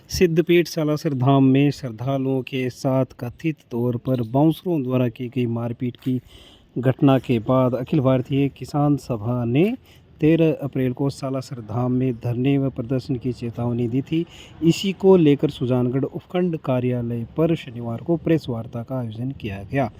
सिद्धपीठ सालासर धाम में श्रद्धालुओं के साथ कथित तौर पर बाउंसरों द्वारा की गई मारपीट की घटना के बाद अखिल भारतीय किसान सभा ने 13 अप्रैल को सालासर धाम में धरने व प्रदर्शन की चेतावनी दी थी। इसी को लेकर सुजानगढ़ उपखंड कार्यालय पर शनिवार को प्रेस वार्ता का आयोजन किया गया।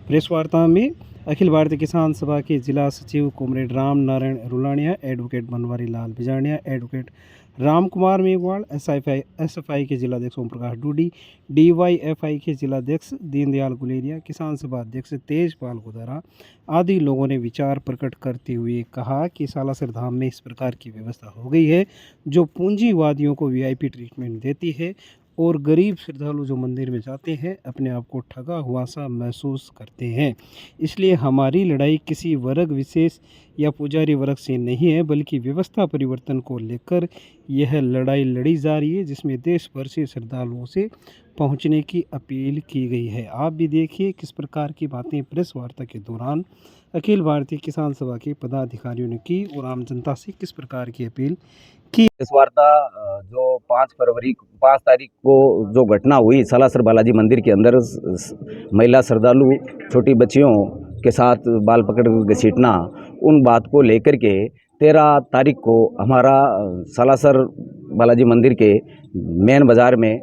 प्रेस वार्ता में अखिल भारतीय किसान सभा के जिला सचिव comrade Ram Narayan Rulania, advocate Banwari Lal Bijaniya, advocate Ram Kumar Meghwal, SFI के जिलाध्यक्ष ओम प्रकाश डूडी, डीवाईएफआई के जिलाध्यक्ष दीनदयाल गुलेरिया, किसान सभा अध्यक्ष तेजपाल गुदारा आदि लोगों ने विचार प्रकट करते हुए कहा कि सालासर धाम में इस प्रकार की व्यवस्था हो गई है जो पूंजीवादियों को वीआईपी ट्रीटमेंट देती है और गरीब श्रद्धालु जो मंदिर में जाते हैं अपने आप को ठगा हुआ सा महसूस करते हैं। इसलिए हमारी लड़ाई किसी वर्ग विशेष या पुजारी वर्ग से नहीं है, बल्कि व्यवस्था परिवर्तन को लेकर यह लड़ाई लड़ी जा रही है, जिसमें देश भर से श्रद्धालुओं से पहुंचने की अपील की गई है। आप भी देखिए किस प्रकार की बातें प्रेस वार्ता के दौरान अखिल भारतीय किसान सभा के पदाधिकारियों ने की और आम जनता से किस प्रकार की अपील की। इस वार्ता जो 5 तारीख को जो घटना हुई सालासर बालाजी मंदिर के अंदर महिला श्रद्धालु छोटी बच्चियों के साथ बाल पकड़ घसीटना, उन बात को लेकर के 13 तारीख को हमारा सालासर बालाजी मंदिर के मेन बाज़ार में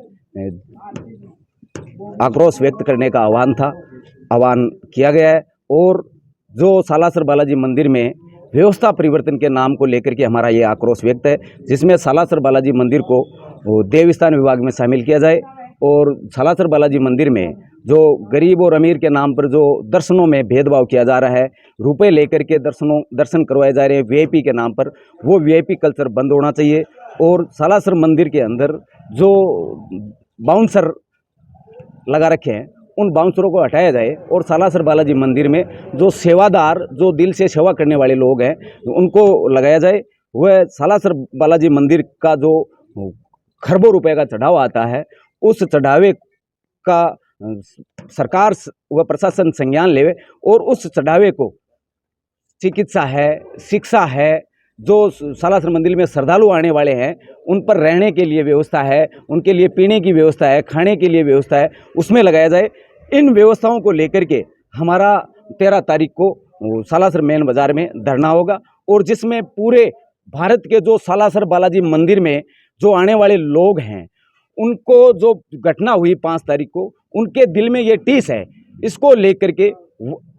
आक्रोश व्यक्त करने का आह्वान किया गया है। और जो सालासर बालाजी मंदिर में व्यवस्था परिवर्तन के नाम को लेकर के हमारा ये आक्रोश व्यक्त है, जिसमें सालासर बालाजी मंदिर को देवस्थान विभाग में शामिल किया जाए और सालासर बालाजी मंदिर में जो गरीब और अमीर के नाम पर जो दर्शनों में भेदभाव किया जा रहा है, रुपए लेकर के दर्शन करवाए जा रहे हैं वीआईपी के नाम पर, वो वीआईपी कल्चर बंद होना चाहिए। और सालासर मंदिर के अंदर जो बाउंसर लगा रखे हैं उन बाउंसरों को हटाया जाए और सालासर बालाजी मंदिर में जो सेवादार, जो दिल से सेवा करने वाले लोग हैं, उनको लगाया जाए। वह सालासर बालाजी मंदिर का जो खरबों रुपए का चढ़ावा आता है, उस चढ़ावे का सरकार व प्रशासन संज्ञान लेवे और उस चढ़ावे को चिकित्सा है, शिक्षा है, जो सालासर मंदिर में श्रद्धालु आने वाले हैं उन पर रहने के लिए व्यवस्था है, उनके लिए पीने की व्यवस्था है, खाने के लिए व्यवस्था है, उसमें लगाया जाए। इन व्यवस्थाओं को लेकर के हमारा 13 तारीख को सालासर मेन बाज़ार में धरना होगा और जिसमें पूरे भारत के जो सालासर बालाजी मंदिर में जो आने वाले लोग हैं, उनको जो घटना हुई 5 तारीख को, उनके दिल में ये टीस है। इसको लेकर के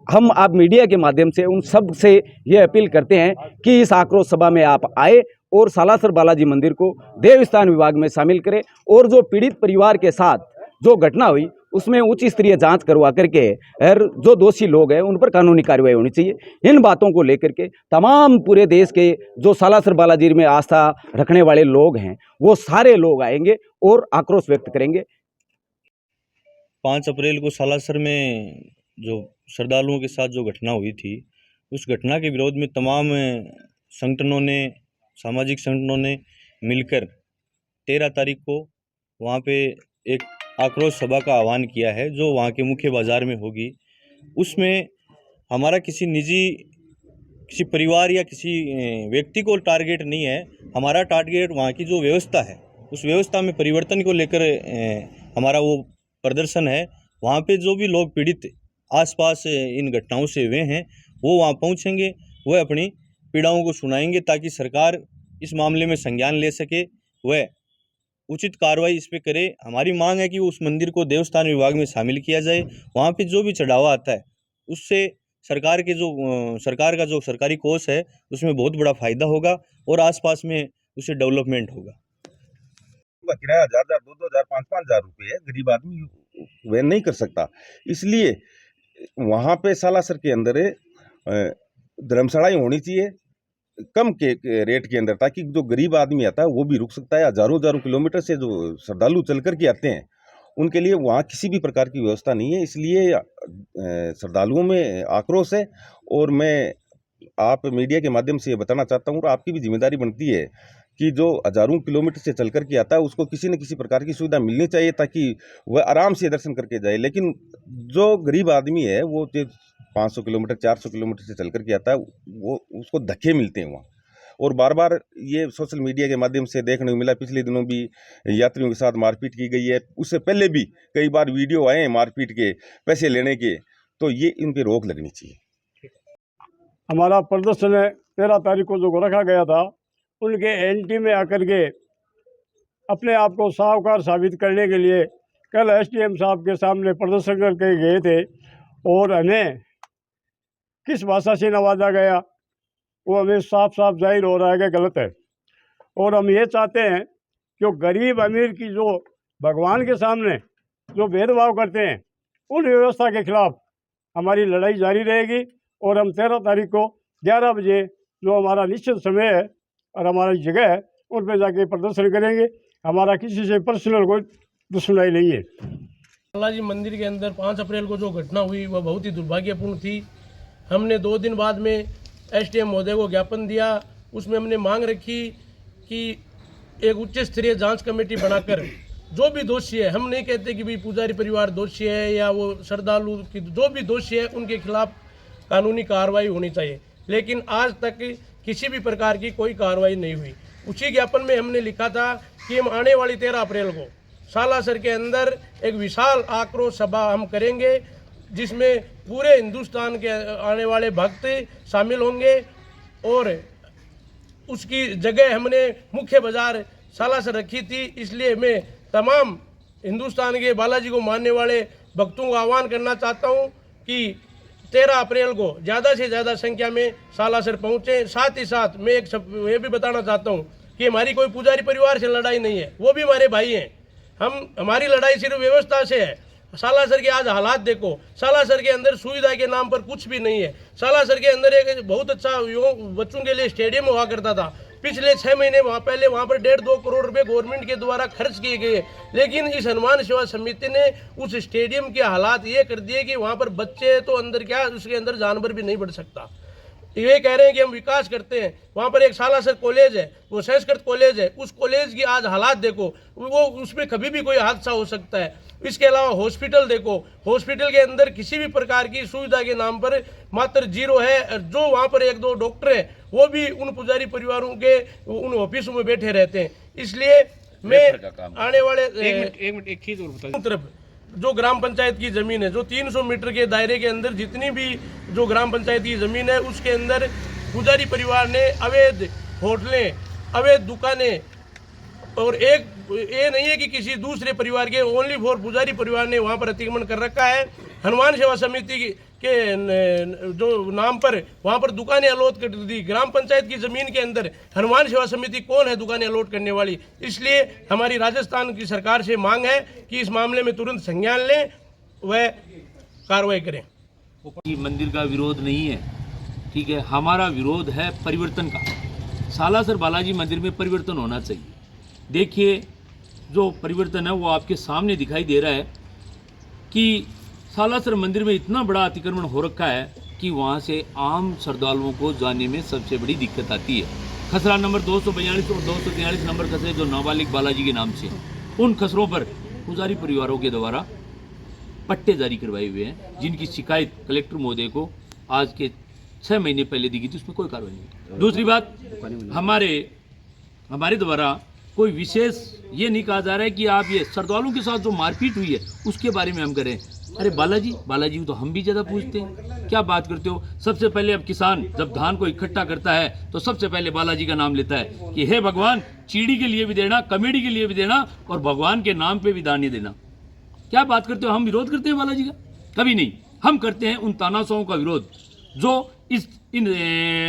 हम आप मीडिया के माध्यम से उन सब से ये अपील करते हैं कि इस आक्रोश सभा में आप आए और सालासर बालाजी मंदिर को देवस्थान विभाग में शामिल करें और जो पीड़ित परिवार के साथ जो घटना हुई उसमें उच्च स्तरीय जांच करवा करके और जो दोषी लोग हैं उन पर कानूनी कार्रवाई होनी चाहिए। इन बातों को लेकर के तमाम पूरे देश के जो सालासर बालाजी में आस्था रखने वाले लोग हैं वो सारे लोग आएंगे और आक्रोश व्यक्त करेंगे। 5 अप्रैल को सालासर में जो श्रद्धालुओं के साथ जो घटना हुई थी, उस घटना के विरोध में तमाम संगठनों ने, सामाजिक संगठनों ने मिलकर 13 तारीख को वहाँ पे एक आक्रोश सभा का आह्वान किया है, जो वहाँ के मुख्य बाज़ार में होगी। उसमें हमारा किसी परिवार या किसी व्यक्ति को टारगेट नहीं है। हमारा टारगेट वहाँ की जो व्यवस्था है, उस व्यवस्था में परिवर्तन को लेकर हमारा वो प्रदर्शन है। वहाँ पे जो भी लोग पीड़ित आसपास इन घटनाओं से हुए हैं, वो वहाँ पहुँचेंगे, वह अपनी पीड़ाओं को सुनाएंगे ताकि सरकार इस मामले में संज्ञान ले सके, वह उचित कार्रवाई इस पे करे। हमारी मांग है कि उस मंदिर को देवस्थान विभाग में शामिल किया जाए। वहाँ पे जो भी चढ़ावा आता है उससे सरकार का जो सरकारी कोष है उसमें बहुत बड़ा फायदा होगा और आसपास में उससे डेवलपमेंट होगा। किराया 1000, 2000, 5000 रुपये है, गरीब आदमी वह नहीं कर सकता। इसलिए वहाँ पे सालासर के अंदर धर्मशालाएं होनी चाहिए कम के रेट के अंदर, ताकि जो गरीब आदमी आता है वो भी रुक सकता है। हजारों हजारों किलोमीटर से जो श्रद्धालु चल कर के आते हैं उनके लिए वहाँ किसी भी प्रकार की व्यवस्था नहीं है। इसलिए श्रद्धालुओं में आक्रोश है और मैं आप मीडिया के माध्यम से ये बताना चाहता हूँ और आपकी भी जिम्मेदारी बनती है कि जो हजारों किलोमीटर से चल कर के आता है उसको किसी न किसी प्रकार की सुविधा मिलनी चाहिए ताकि वह आराम से दर्शन करके जाए। लेकिन जो गरीब आदमी है वो 500 किलोमीटर 400 किलोमीटर से चल कर के आता है, वो उसको धक्के मिलते हैं वहाँ। और बार बार ये सोशल मीडिया के माध्यम से देखने को मिला। पिछले दिनों भी यात्रियों के साथ मारपीट की गई है, उससे पहले भी कई बार वीडियो आए हैं मारपीट के, पैसे लेने के, तो ये इन पर रोक लगनी चाहिए। हमारा प्रदर्शन 13 तारीख को जो रखा गया था, उनके एंटी में आकर के अपने आप को साहूकार साबित करने के लिए कल एसडीएम साहब के सामने प्रदर्शन करके गए थे, और हमें किस भाषा से नवाजा गया वो हमें साफ साफ जाहिर हो रहा है कि गलत है। और हम ये चाहते हैं कि गरीब अमीर की जो भगवान के सामने जो भेदभाव करते हैं, उन व्यवस्था के खिलाफ हमारी लड़ाई जारी रहेगी। और हम 13 तारीख को 11 बजे जो हमारा निश्चित समय है और हमारी जगह है, उन पर जाके प्रदर्शन करेंगे। हमारा किसी से पर्सनल कोई दुश्मनी नहीं है। बालाजी मंदिर के अंदर 5 अप्रैल को जो घटना हुई वह बहुत ही दुर्भाग्यपूर्ण थी। हमने 2 दिन बाद में एसडीएम महोदय को ज्ञापन दिया। उसमें हमने मांग रखी कि एक उच्च स्तरीय जांच कमेटी बनाकर जो भी दोषी है, हम नहीं कहते कि भाई पुजारी परिवार दोषी है या वो श्रद्धालु की, जो भी दोषी है उनके खिलाफ कानूनी कार्रवाई होनी चाहिए, लेकिन आज तक किसी भी प्रकार की कोई कार्रवाई नहीं हुई। उसी ज्ञापन में हमने लिखा था कि हम आने वाली 13 अप्रैल को सालासर के अंदर एक विशाल आक्रोश सभा हम करेंगे, जिसमें पूरे हिंदुस्तान के आने वाले भक्त शामिल होंगे। और उसकी जगह हमने मुख्य बाजार सालासर रखी थी। इसलिए मैं तमाम हिंदुस्तान के बालाजी को मानने वाले भक्तों का आह्वान करना चाहता हूं कि 13 अप्रैल को ज़्यादा से ज़्यादा संख्या में सालासर पहुँचें। साथ ही साथ मैं एक ये भी बताना चाहता हूँ कि हमारी कोई पुजारी परिवार से लड़ाई नहीं है, वो भी हमारे भाई हैं। हमारी लड़ाई सिर्फ व्यवस्था से है। सालासर के आज हालात देखो, सालासर के अंदर सुविधा के नाम पर कुछ भी नहीं है। सालासर के अंदर एक बहुत अच्छा बच्चों के लिए स्टेडियम हुआ करता था। पिछले 6 महीने पहले वहाँ पर 1.5-2 करोड़ रुपए गवर्नमेंट के द्वारा खर्च किए गए, लेकिन इस हनुमान सेवा समिति ने उस स्टेडियम के हालात ये कर दिए कि वहाँ पर बच्चे तो अंदर क्या, उसके अंदर जानवर भी नहीं बढ़ सकता। ये कह रहे हैं कि हम विकास करते हैं। वहाँ पर एक सालासर कॉलेज है, वो संस्कृत कॉलेज है, उस कॉलेज की आज हालात देखो, वो उसमें कभी भी कोई हादसा हो सकता है। इसके अलावा हॉस्पिटल देखो, हॉस्पिटल के अंदर किसी भी प्रकार की सुविधा के नाम पर मात्र 0 है। जो वहाँ पर 1-2 डॉक्टर हैं, वो भी उन पुजारी परिवारों के उन ऑफिसों में बैठे रहते हैं। इसलिए मैं आने वाले एक चीज और बता, तरफ जो ग्राम पंचायत की ज़मीन है, जो 300 मीटर के दायरे के अंदर जितनी भी जो ग्राम पंचायत की ज़मीन है, उसके अंदर पुजारी परिवार ने अवैध होटलें, अवैध दुकानें, और एक ये नहीं है कि किसी दूसरे परिवार के, ओनली फॉर पुजारी परिवार ने वहाँ पर अतिक्रमण कर रखा है। हनुमान सेवा समिति के जो नाम पर वहाँ पर दुकानें अलॉट कर दी। ग्राम पंचायत की ज़मीन के अंदर हनुमान सेवा समिति कौन है दुकानें अलॉट करने वाली? इसलिए हमारी राजस्थान की सरकार से मांग है कि इस मामले में तुरंत संज्ञान लें, वह कार्रवाई करें। मंदिर का विरोध नहीं है, ठीक है, हमारा विरोध है परिवर्तन का। सालासर बालाजी मंदिर में परिवर्तन होना चाहिए। देखिए, जो परिवर्तन है वो आपके सामने दिखाई दे रहा है कि सालासर मंदिर में इतना बड़ा अतिक्रमण हो रखा है कि वहाँ से आम श्रद्धालुओं को जाने में सबसे बड़ी दिक्कत आती है। खसरा नंबर 242 और 243 नंबर खसरे जो नाबालिग बालाजी के नाम से, उन खसरों पर पुजारी परिवारों के द्वारा पट्टे जारी करवाए हुए हैं, जिनकी शिकायत कलेक्टर महोदय को आज के 6 महीने पहले दी गई थी, उसमें कोई कार्रवाई नहीं। दूसरी बात, हमारे द्वारा कोई विशेष ये नहीं कहा जा रहा है कि आप ये श्रद्धालुओं के साथ जो मारपीट हुई है उसके बारे में हम करें। अरे बालाजी तो हम भी ज़्यादा पूछते हैं, क्या बात करते हो? सबसे पहले अब किसान जब धान को इकट्ठा करता है तो सबसे पहले बालाजी का नाम लेता है कि हे भगवान, चीड़ी के लिए भी देना, कमेडी के लिए भी देना, और भगवान के नाम पे भी दान नहीं देना। क्या बात करते हो? हम विरोध करते हैं बालाजी का? कभी नहीं। हम करते हैं उन तानाशाहों का विरोध जो इन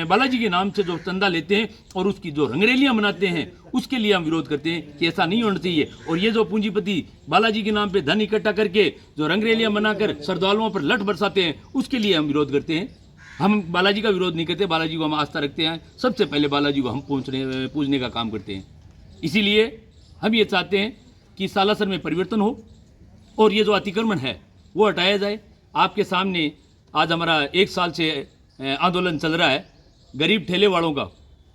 बालाजी के नाम से जो चंदा लेते हैं और उसकी जो रंगरेलियां मनाते हैं, उसके लिए हम विरोध करते हैं कि ऐसा नहीं होना चाहिए। और ये जो पूंजीपति बालाजी के नाम पे धन इकट्ठा करके जो रंगरेलियां मनाकर श्रद्धालुओं पर लठ बरसाते हैं, उसके लिए हम विरोध करते हैं। हम बालाजी का विरोध नहीं करते, बालाजी को हम आस्था रखते हैं। सबसे पहले बालाजी को हम पूजने का काम करते हैं। इसीलिए हम ये चाहते हैं कि सालासर में परिवर्तन हो और ये जो अतिक्रमण है वो हटाया जाए। आपके सामने आज हमारा 1 साल से आंदोलन चल रहा है, गरीब ठेले वालों का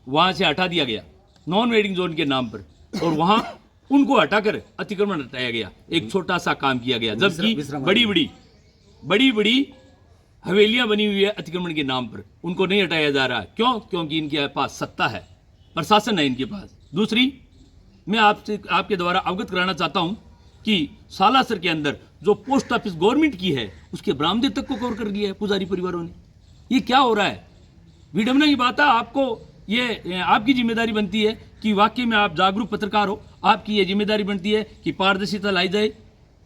वहाँ से हटा दिया गया नॉन वेडिंग जोन के नाम पर, और वहाँ उनको हटाकर अतिक्रमण हटाया गया। एक छोटा सा काम किया गया, जबकि बड़ी बड़ी हवेलियाँ बनी हुई है अतिक्रमण के नाम पर, उनको नहीं हटाया जा रहा है। क्यों? क्योंकि इनके पास सत्ता है। प्रशासन है इनके पास। दूसरी, मैं आपसे आपके द्वारा अवगत कराना चाहता हूं कि सालासर के अंदर जो पोस्ट ऑफिस गवर्नमेंट की है उसके बरामदे तक को कवर कर लिया है पुजारी परिवारों ने। ये क्या हो रहा है? विडम्बना की बात है। आपको ये आपकी जिम्मेदारी बनती है कि वाकई में आप जागरूक पत्रकार हो, आपकी ये जिम्मेदारी बनती है कि पारदर्शिता लाई जाए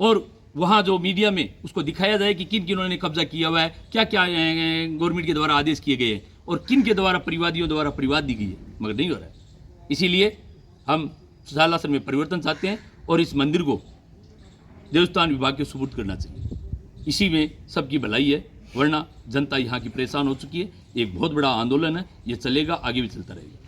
और वहाँ जो मीडिया में उसको दिखाया जाए कि किन किन्होंने कब्जा किया हुआ है, क्या क्या गवर्नमेंट के द्वारा आदेश किए गए हैं और किन के द्वारा परिवादियों द्वारा परिवाद दी गई है, मगर नहीं हो रहा है। इसीलिए हम सालासर में परिवर्तन चाहते हैं और इस मंदिर को देवस्थान विभाग के सुपुर्द करना चाहिए। इसी में सबकी भलाई है, वरना जनता यहाँ की परेशान हो चुकी है। एक बहुत बड़ा आंदोलन है, ये चलेगा, आगे भी चलता रहेगा।